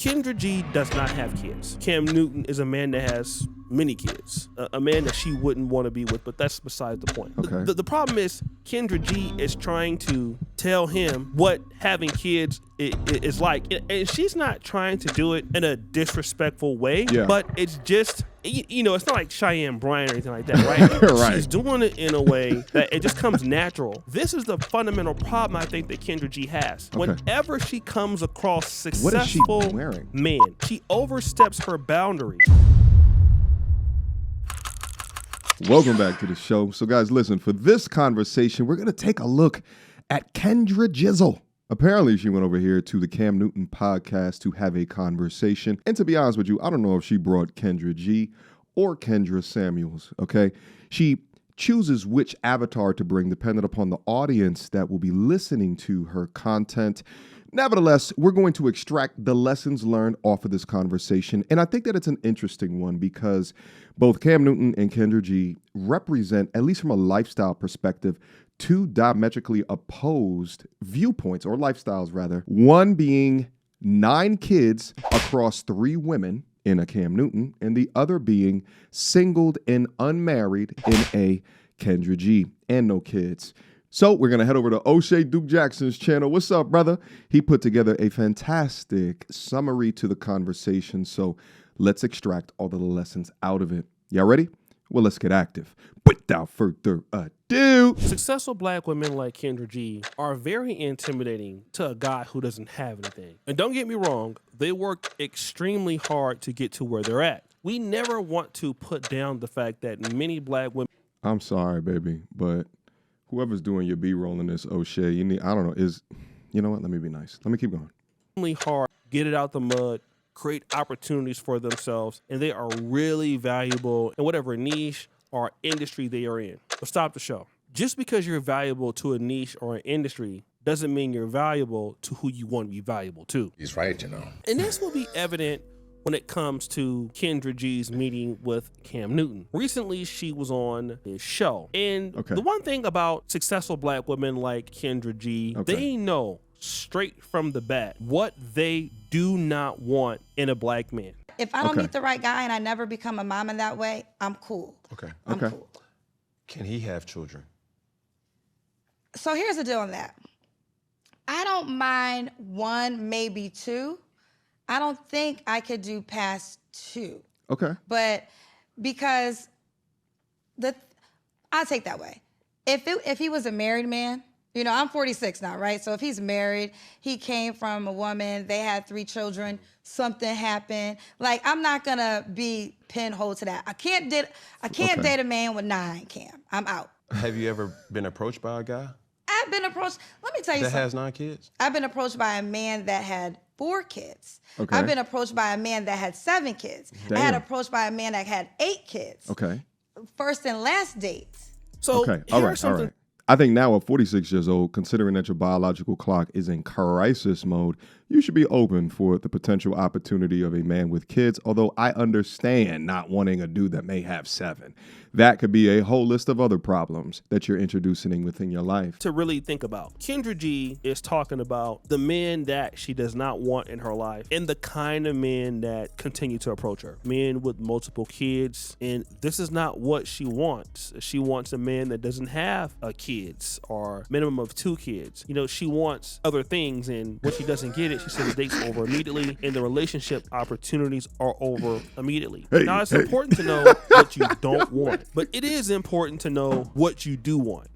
Kendra G does not have kids. Cam Newton is a man that has many kids, a man that she wouldn't want to be with, but that's beside the point. Okay. The problem is Kendra G is trying to tell him what having kids is like, and she's not trying to do it in a disrespectful way, but it's just, you know, it's not like Cheyenne Bryan or anything like that, right? Right. She's doing it in a way that it just comes natural. This is the fundamental problem I think that Kendra G has. Whenever she comes across successful men, she oversteps her boundaries. Welcome back to the show. So guys, listen, for this conversation, we're going to take a look at Kendra Jizzle. Apparently, she went over here to the Cam Newton podcast to have a conversation. And to be honest with you, I don't know if she brought Kendra G or Kendra Samuels, okay? She chooses which avatar to bring dependent upon the audience that will be listening to her content. Nevertheless, we're going to extract the lessons learned off of this conversation. And I think that it's an interesting one because both Cam Newton and Kendra G represent, at least from a lifestyle perspective, two diametrically opposed viewpoints, or lifestyles rather. One being 9 kids across 3 women in a Cam Newton, and the other being singled and unmarried in a Kendra G and no kids. So we're going to head over to O'Shea Duke Jackson's channel. What's up, brother? He put together a fantastic summary to the conversation. So let's extract all the lessons out of it. Y'all ready? Well, let's get active. Without further ado. Successful black women like Kendra G are very intimidating to a guy who doesn't have anything. And don't get me wrong, they work extremely hard to get to where they're at. We never want to put down the fact that many black women... I'm sorry, baby, but whoever's doing your B-roll in this, O'Shea, you know what? Let me be nice. Let me keep going. Extremely hard, get it out the mud, create opportunities for themselves, and they are really valuable in whatever niche or industry they are in. So stop the show. Just because you're valuable to a niche or an industry doesn't mean you're valuable to who you want to be valuable to. He's right, you know. And this will be evident when it comes to Kendra G's meeting with Cam Newton. Recently, she was on his show. And the one thing about successful black women like Kendra G, they know straight from the bat what they do not want in a black man. If I don't meet the right guy and I never become a mama that way, I'm cool. I'm cool. Can he have children? So here's the deal on that. I don't mind 1, maybe 2. I don't think I could do past 2. But because I'll take that way. If he was a married man, you know, I'm 46 now, right? So if he's married, he came from a woman, they had 3 children, something happened. Like, I'm not gonna be pinholed to that. I can't date a man with 9, Cam. I'm out. Have you ever been approached by a guy? I've been approached, let me tell you something. That has 9 kids? I've been approached by a man that had 4 kids. I've been approached by a man that had 7 kids. Damn. I had approached by a man that had 8 kids. First and last dates. So all right. I think now at 46 years old, considering that your biological clock is in crisis mode, you should be open for the potential opportunity of a man with kids, although I understand not wanting a dude that may have 7. That could be a whole list of other problems that you're introducing within your life. To really think about, Kendra G is talking about the men that she does not want in her life and the kind of men that continue to approach her. Men with multiple kids, and this is not what she wants. She wants a man that doesn't have kids or minimum of 2 kids. You know, she wants other things, and when she doesn't get it, she says the date's over immediately and the relationship opportunities are over immediately. Now, it's important to know what you don't want, but it is important to know what you do want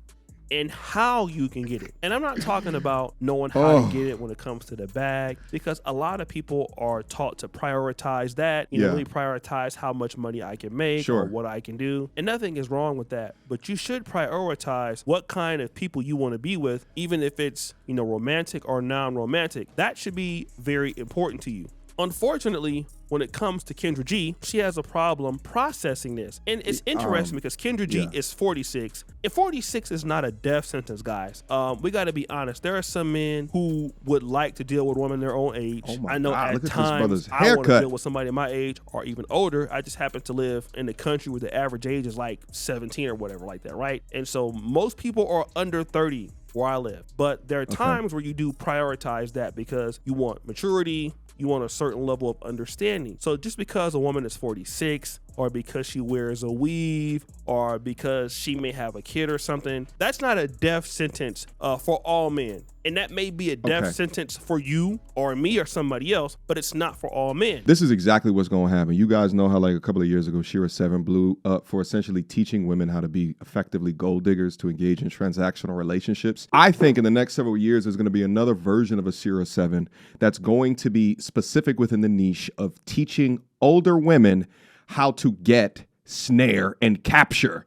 and how you can get it. And I'm not talking about knowing how to get it when it comes to the bag, because a lot of people are taught to prioritize that, really prioritize how much money I can make or what I can do. And nothing is wrong with that, but you should prioritize what kind of people you want to be with, even if it's, romantic or non-romantic. That should be very important to you. Unfortunately, when it comes to Kendra G, she has a problem processing this. And it's interesting because Kendra G is 46. And 46 is not a death sentence, guys. We got to be honest. There are some men who would like to deal with women their own age. I know at times I want to deal with somebody my age or even older. I just happen to live in the country where the average age is like 17 or whatever like that, right? And so most people are under 30 where I live. But there are times where you do prioritize that because you want maturity, you want a certain level of understanding. So just because a woman is 46, or because she wears a weave, or because she may have a kid or something, that's not a death sentence for all men. And that may be a death sentence for you or me or somebody else, but it's not for all men. This is exactly what's going to happen. You guys know how like a couple of years ago, Shira 7 blew up for essentially teaching women how to be effectively gold diggers to engage in transactional relationships. I think in the next several years, there's going to be another version of a Shira 7 that's going to be specific within the niche of teaching older women how to get, snare, and capture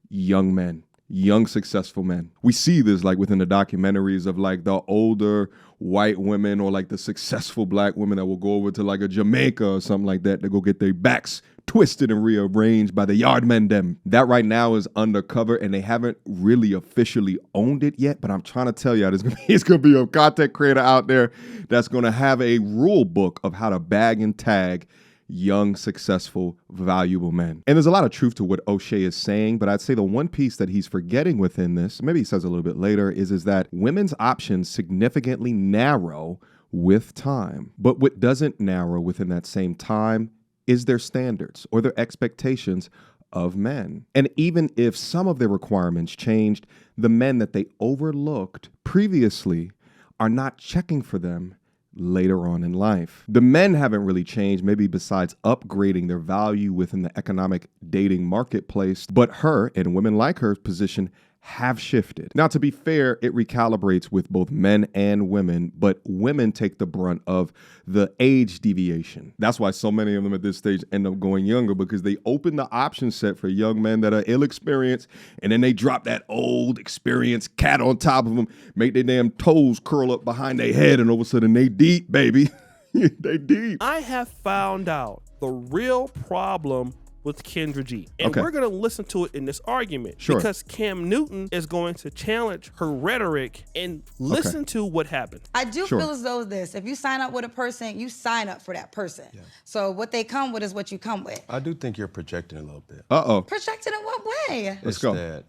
young men, young successful men. We see this like within the documentaries of like the older white women or like the successful black women that will go over to like a Jamaica or something like that to go get their backs twisted and rearranged by the yard men them. That right now is undercover and they haven't really officially owned it yet, but I'm trying to tell y'all it's gonna be a content creator out there that's gonna have a rule book of how to bag and tag young, successful, valuable men. And there's a lot of truth to what O'Shea is saying, but I'd say the one piece that he's forgetting within this, maybe he says a little bit later, is that women's options significantly narrow with time. But what doesn't narrow within that same time is their standards or their expectations of men. And even if some of their requirements changed, the men that they overlooked previously are not checking for them later on in life. The men haven't really changed, maybe besides upgrading their value within the economic dating marketplace, but her and women like her position have shifted. Now, to be fair, it recalibrates with both men and women, but women take the brunt of the age deviation. That's why so many of them at this stage end up going younger, because they open the option set for young men that are ill-experienced, and then they drop that old experienced cat on top of them, make their damn toes curl up behind their head, and all of a sudden they deep, baby. They deep. I have found out the real problem with Kendra G. And we're going to listen to it in this argument. Sure. Because Cam Newton is going to challenge her rhetoric and listen to what happened. I do feel as though this, if you sign up with a person, you sign up for that person. Yeah. So what they come with is what you come with. I do think you're projecting a little bit. Projecting in what way? Let's go.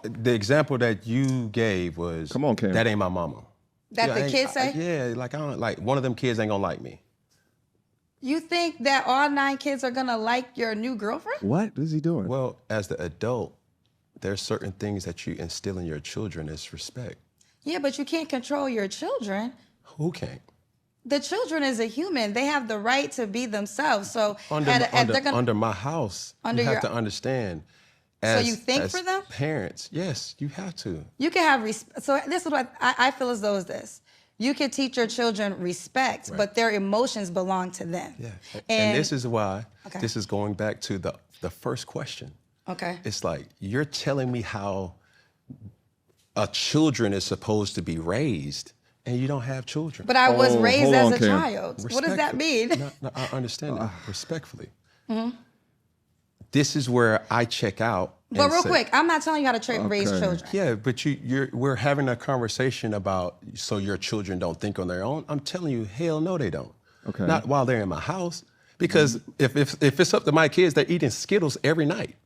The example that you gave was, come on, Cam. That ain't my mama. That the kids say? Yeah, like I don't like one of them kids ain't gonna like me. You think that all 9 kids are gonna like your new girlfriend? What is he doing? Well, as the adult, there's certain things that you instill in your children as respect. Yeah, but you can't control your children. Who can't? The children is a human. They have the right to be themselves. So under my house, you have to understand. So you think for them? Parents, yes, you have to. You can have so this is what I feel as though is this. You can teach your children respect, but their emotions belong to them. Yeah, and this is why, this is going back to the first question. Okay. It's like, you're telling me how a children is supposed to be raised, and you don't have children. But I was raised as a child. What does that mean? No, I understand that, respectfully. Mm-hmm. This is where I check out. But real quick, I'm not telling you how to raise children. Yeah, but we're having a conversation about so your children don't think on their own. I'm telling you, hell no, they don't. Okay. Not while they're in my house. Because if it's up to my kids, they're eating Skittles every night.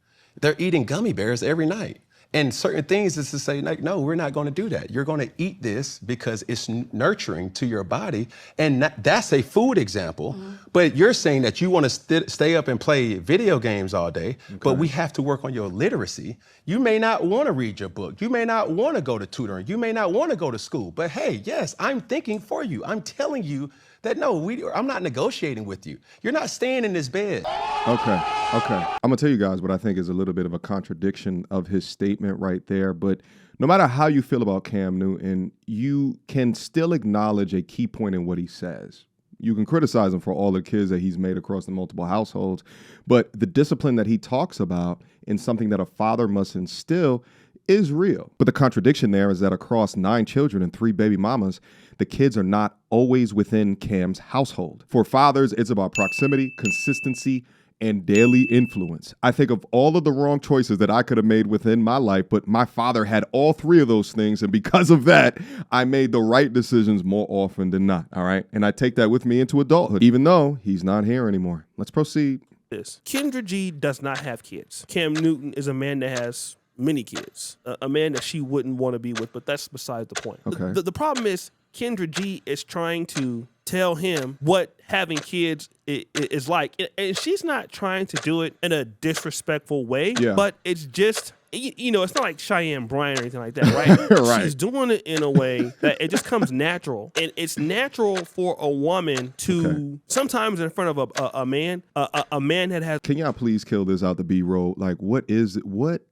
They're eating gummy bears every night. And certain things is to say, like, no, we're not going to do that. You're going to eat this because it's nurturing to your body. And that's a food example. Mm-hmm. But you're saying that you want to stay up and play video games all day, but we have to work on your literacy. You may not want to read your book. You may not want to go to tutoring. You may not want to go to school. But hey, yes, I'm thinking for you. I'm telling you that no, I'm not negotiating with you. You're not staying in this bed. Okay. I'm gonna tell you guys what I think is a little bit of a contradiction of his statement right there. But no matter how you feel about Cam Newton, you can still acknowledge a key point in what he says. You can criticize him for all the kids that he's made across the multiple households, but the discipline that he talks about in something that a father must instill is real. But the contradiction there is that across 9 children and 3 baby mamas, the kids are not always within Cam's household. For fathers, it's about proximity, consistency, and daily influence. I think of all of the wrong choices that I could have made within my life, but my father had all 3 of those things, and because of that, I made the right decisions more often than not, all right? And I take that with me into adulthood, even though he's not here anymore. Let's proceed. Kendra G does not have kids. Cam Newton is a man that has many kids, a man that she wouldn't want to be with, but that's besides the point. Okay. The problem is Kendra G is trying to tell him what having kids is like. And she's not trying to do it in a disrespectful way, but it's just, you know, it's not like Cheyenne Bryan or anything like that, right? Right. She's doing it in a way that it just comes natural. And it's natural for a woman to sometimes in front of a man that has. Can y'all please kill this out the B-roll? Like, what is it? What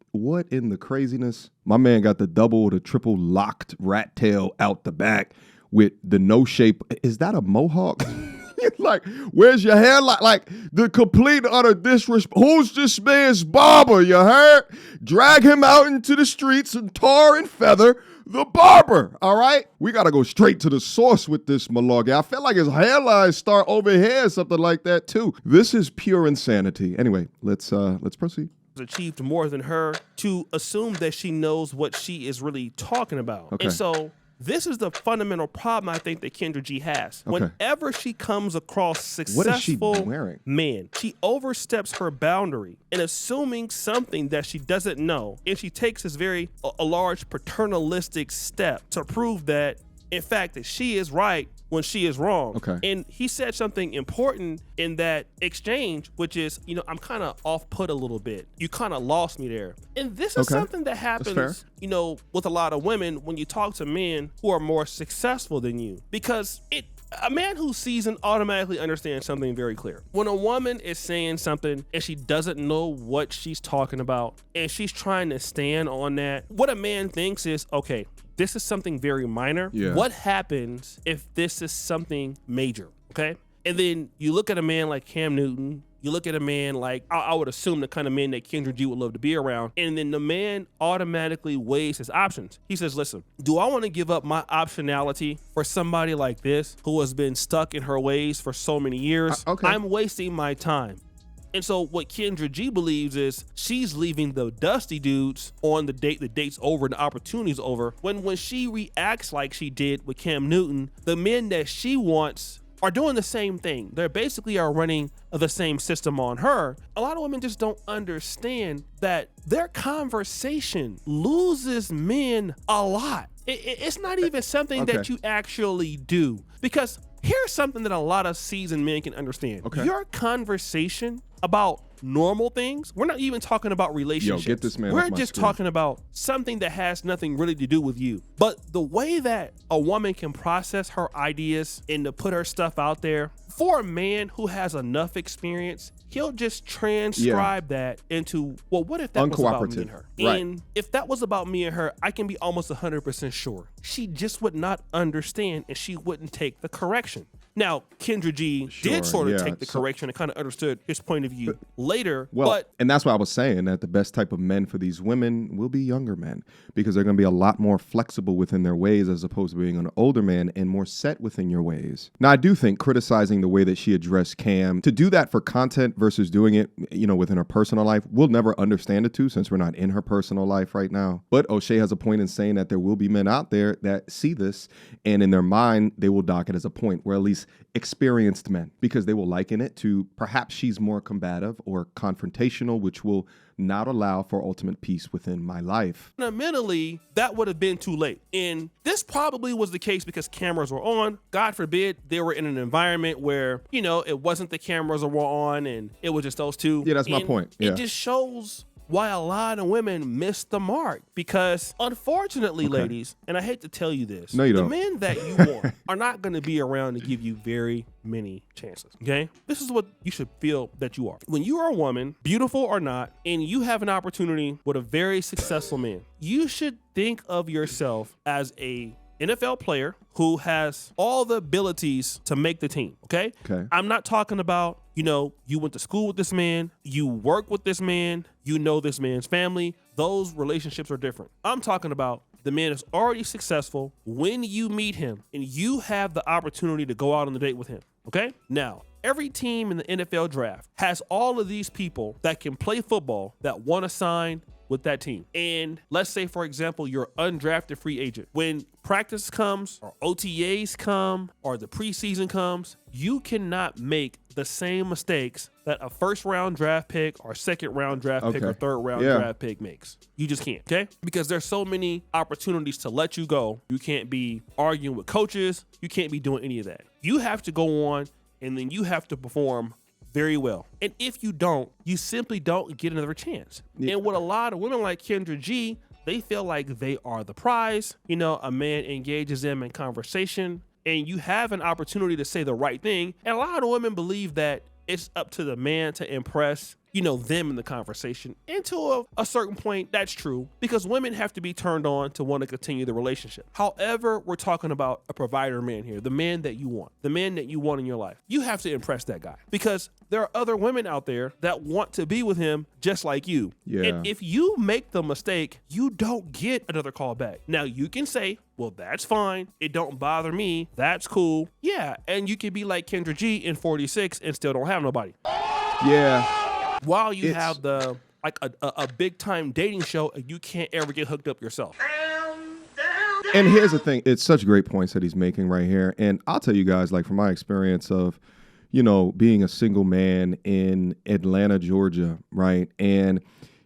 in the craziness? My man got the double or the triple locked rat tail out the back with the no shape. Is that a mohawk? Like, where's your hair? Like the complete utter disrespect. Who's this man's barber? You heard? Drag him out into the streets and tar and feather the barber. All right, we gotta go straight to the source with this Malaga. I feel like his hairline start over here, something like that too. This is pure insanity. Anyway, let's proceed. Achieved more than her to assume that she knows what she is really talking about. Okay. And so this is the fundamental problem I think that Kendra G has. Okay. Whenever she comes across What is she successful wearing? men, she oversteps her boundary in assuming something that she doesn't know. And she takes this a large paternalistic step to prove that, in fact, that she is right when she is wrong. Okay. And he said something important in that exchange, which is, you know, I'm kind of off put a little bit. You kind of lost me there. And this is something that happens, you know, with a lot of women when you talk to men who are more successful than you, because a man who's seasoned automatically understands something very clear. When a woman is saying something and she doesn't know what she's talking about and she's trying to stand on that, what a man thinks is, okay, this is something very minor. Yeah. What happens if this is something major? Okay. And then you look at a man like Cam Newton, you look at a man like, I would assume the kind of man that Kendra G would love to be around. And then the man automatically weighs his options. He says, listen, do I want to give up my optionality for somebody like this who has been stuck in her ways for so many years? I'm wasting my time. And so what Kendra G believes is she's leaving the dusty dudes on the date. The date's over and the opportunity's over. When she reacts like she did with Cam Newton, the men that she wants are doing the same thing. They basically are running the same system on her. A lot of women just don't understand that their conversation loses men a lot. It's not even something that you actually do. Because here's something that a lot of seasoned men can understand. Your conversation about normal things, we're not even talking about relationships. Yo, get this man We're off my just screen. talking about something that has nothing really to do with you. But the way that a woman can process her ideas and to put her stuff out there, for a man who has enough experience, he'll just transcribe that into, well, what if that was about me and her? Right. And if that was about me and her, I can be almost 100% sure she just would not understand and she wouldn't take the correction. Now, Kendra G did sort of take the correction and kind of understood his point of view later. Well, and that's why I was saying that the best type of men for these women will be younger men, because they're going to be a lot more flexible within their ways as opposed to being an older man and more set within your ways. Now, I do think criticizing the way that she addressed Cam, to do that for content versus doing it, you know, within her personal life, we'll never understand it too, since we're not in her personal life right now. But O'Shea has a point in saying that there will be men out there that see this, and in their mind, they will dock it as a point where at least experienced men, because they will liken it to perhaps she's more combative or confrontational, which will not allow for ultimate peace within my life. Now, mentally, that would have been too late. And this probably was the case because cameras were on. God forbid they were in an environment where, you know, it wasn't the cameras were on and it was just those two. Yeah, that's my point. Yeah. It just shows why a lot of women miss the mark, because unfortunately, ladies, and I hate to tell you this, no, you don't. The men that you want are not going to be around to give you very many chances, okay? This is what you should feel that you are. When you are a woman, beautiful or not, and you have an opportunity with a very successful man, you should think of yourself as a NFL player who has all the abilities to make the team, okay? I'm not talking about, you know, you went to school with this man, you work with this man, you know this man's family. Those relationships are different. I'm talking about the man is already successful when you meet him and you have the opportunity to go out on a date with him, okay? Now, every team in the NFL draft has all of these people that can play football that want to sign with that team. And let's say, for example, you're undrafted free agent. When practice comes or OTAs come or the preseason comes, you cannot make the same mistakes that a first round draft pick or second round draft pick or third round draft pick makes. You just can't, okay? Because there's so many opportunities to let you go. You can't be arguing with coaches. You can't be doing any of that. You have to go on and then you have to perform very well. And if you don't, you simply don't get another chance. Yeah. And with a lot of women like Kendra G, they feel like they are the prize. You know, a man engages them in conversation and you have an opportunity to say the right thing. And a lot of women believe that it's up to the man to impress, you know, them in the conversation. And to a certain point, that's true because women have to be turned on to want to continue the relationship. However, we're talking about a provider man here, the man that you want in your life. You have to impress that guy because there are other women out there that want to be with him just like you. Yeah. And if you make the mistake, you don't get another call back. Now you can say, well, that's fine. It don't bother me. That's cool. Yeah. And you can be like Kendra G in 46 and still don't have nobody. Yeah. While you have the like a big time dating show, you can't ever get hooked up yourself. And here's the thing. It's such great points that he's making right here. And I'll tell you guys, like from my experience of, you know, being a single man in Atlanta, Georgia, right? And,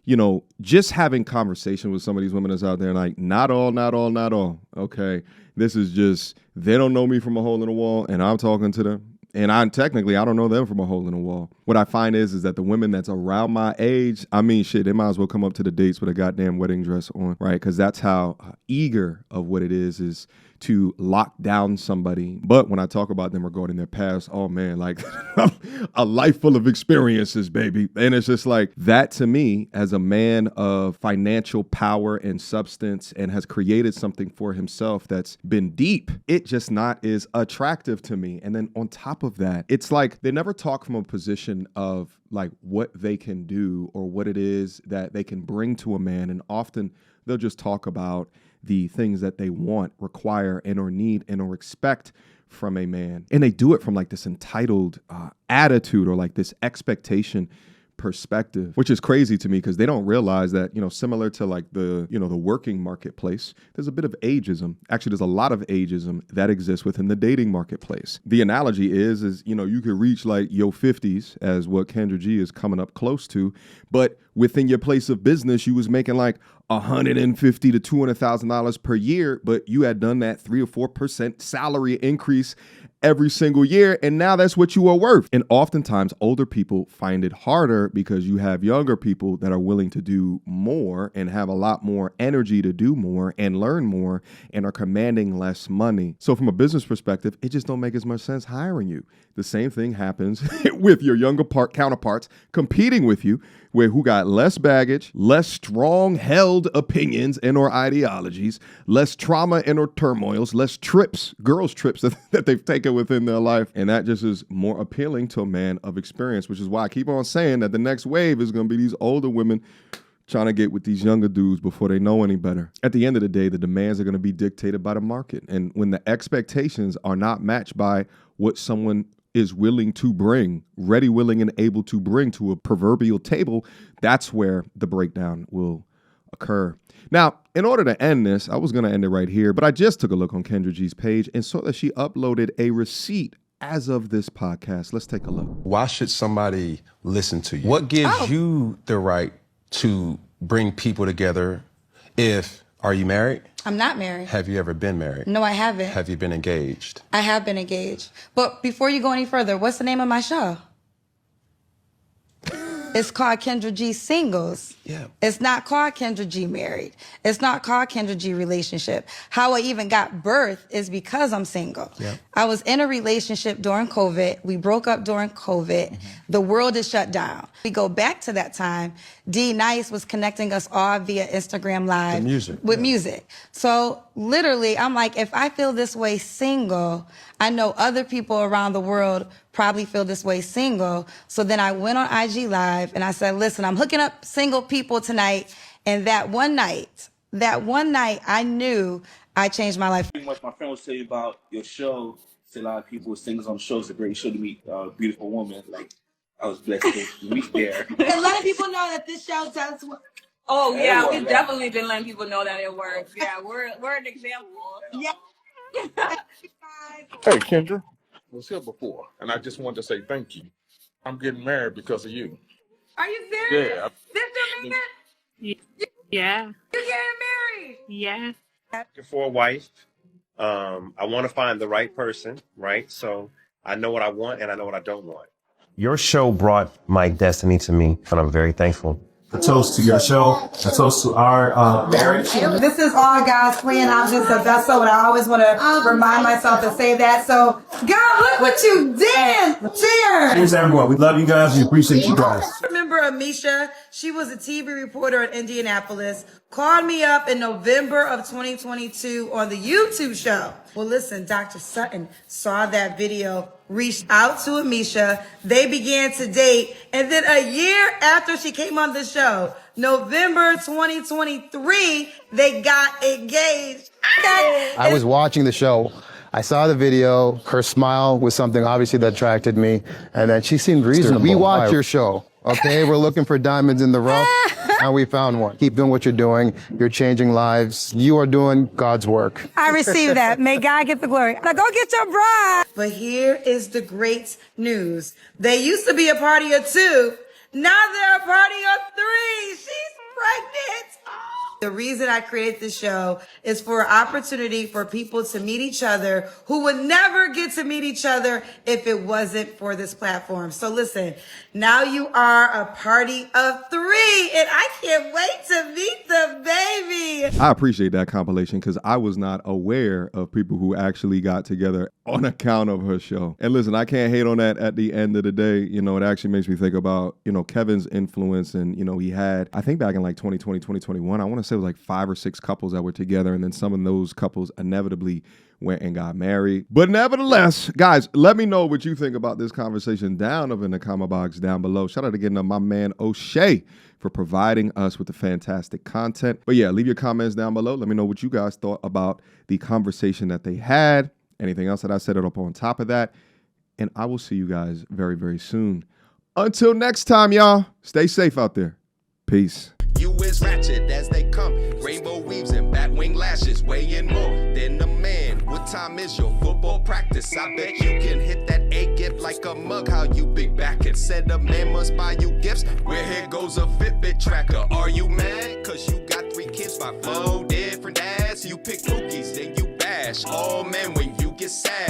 you know, just having conversation with some of these women that's out there, like, not all. Okay. This is just, they don't know me from a hole in the wall and I'm talking to them. And I don't know them from a hole in the wall. What I find is that the women that's around my age, I mean, shit, they might as well come up to the dates with a goddamn wedding dress on, right? Because that's how eager of what it is to lock down somebody. But when I talk about them regarding their past, oh man, like a life full of experiences, baby. And it's just like that to me, as a man of financial power and substance and has created something for himself that's been deep, it just not is attractive to me. And then on top of that, it's like they never talk from a position of like what they can do or what it is that they can bring to a man. And often they'll just talk about the things that they want, require, and or need and or expect from a man. And they do it from like this entitled attitude or like this expectation perspective, which is crazy to me because they don't realize that, you know, similar to like the, you know, the working marketplace, there's a bit of ageism. Actually, there's a lot of ageism that exists within the dating marketplace. The analogy is, you know, you could reach like your 50s as what Kendra G is coming up close to, but within your place of business, you was making like $150,000 to $200,000 per year, but you had done that 3 or 4% salary increase every single year. And now that's what you are worth. And oftentimes older people find it harder because you have younger people that are willing to do more and have a lot more energy to do more and learn more and are commanding less money. So from a business perspective, it just don't make as much sense hiring you. The same thing happens with your younger counterparts competing with you, where who got less baggage, less strong-held opinions and or ideologies, less trauma and or turmoils, less trips, girls' trips that they've taken within their life. And that just is more appealing to a man of experience, which is why I keep on saying that the next wave is going to be these older women trying to get with these younger dudes before they know any better. At the end of the day, the demands are going to be dictated by the market. And when the expectations are not matched by what someone is willing to bring, ready, willing, and able to bring to a proverbial table, that's where the breakdown will occur. Now, in order to end this, I was going to end it right here, but I just took a look on Kendra G's page and saw that she uploaded a receipt as of this podcast. Let's take a look. Why should somebody listen to you? What gives you the right to bring people together? Are you married? I'm not married. Have you ever been married? No, I haven't. Have you been engaged? I have been engaged. But before you go any further, what's the name of my show? It's called Kendra G Singles. Yeah. It's not called Kendra G Married. It's not called Kendra G Relationship. How I even got birth is because I'm single. Yeah. I was in a relationship during COVID. We broke up during COVID. Mm-hmm. The world is shut down. We go back to that time. D Nice was connecting us all via Instagram Live. With music. So literally, I'm like, if I feel this way single, I know other people around the world probably feel this way single. So then I went on IG Live and I said, listen, I'm hooking up single people tonight. And that one night, I knew I changed my life. Pretty much my friend was telling you about your show. Say a lot of people singers on the show. It's a great show to meet a beautiful woman. Like, I was blessed to meet there. A lot of people know that this show does Oh yeah, we've definitely been letting people know that it works. Yeah, we're an example. Yeah. Hey, Kendra, I was here before, and I just wanted to say thank you. I'm getting married because of you. Are you serious? Yeah. This your man? Yeah. You getting married? Yeah. Looking for a wife. I want to find the right person, right? So I know what I want and I know what I don't want. Your show brought my destiny to me, and I'm very thankful. A toast to your show. A toast to our marriage. This is all God's plan. I'm just a vessel, and I always want to remind myself to say that. So, God, look what you did. Cheers. Cheers, everyone. We love you guys. We appreciate you guys. Remember Amisha? She was a TV reporter in Indianapolis. Called me up in November of 2022 on the YouTube show. Well, listen, Dr. Sutton saw that video, reached out to Amisha. They began to date. And then a year after she came on the show, November 2023, they got engaged. I was watching the show. I saw the video. Her smile was something obviously that attracted me. And then she seemed reasonable. We watched your show. Okay, we're looking for diamonds in the rough, and we found one. Keep doing what you're doing. You're changing lives. You are doing God's work. I receive that. May God get the glory. Now go get your bride. But here is the great news. They used to be a party of two. Now they're a party of three. She's pregnant. The reason I created this show is for an opportunity for people to meet each other who would never get to meet each other if it wasn't for this platform. So listen, now you are a party of three, and I can't wait to meet the baby. I appreciate that compilation because I was not aware of people who actually got together on account of her show. And listen, I can't hate on that at the end of the day. You know, it actually makes me think about, you know, Kevin's influence. And, you know, he had, I think back in like 2020, 2021, I want to say it was like 5 or 6 couples that were together. And then some of those couples inevitably went and got married. But nevertheless, guys, let me know what you think about this conversation down in the comment box down below. Shout out again to my man O'Shea for providing us with the fantastic content. But yeah, leave your comments down below. Let me know what you guys thought about the conversation that they had. Anything else that I set it up on top of that. And I will see you guys very, very soon. Until next time, y'all, stay safe out there. Peace. You is ratchet as they come. Rainbow weaves and bat wing lashes, weighing more than a man. What time is your football practice? I bet you can hit that A gift like a mug. How you big back it? Said a man must buy you gifts. Where here goes a Fitbit tracker. Are you mad? Cause you got 3 kids by 4 different dads. You pick cookies, then you bash. Oh man, when you get sad.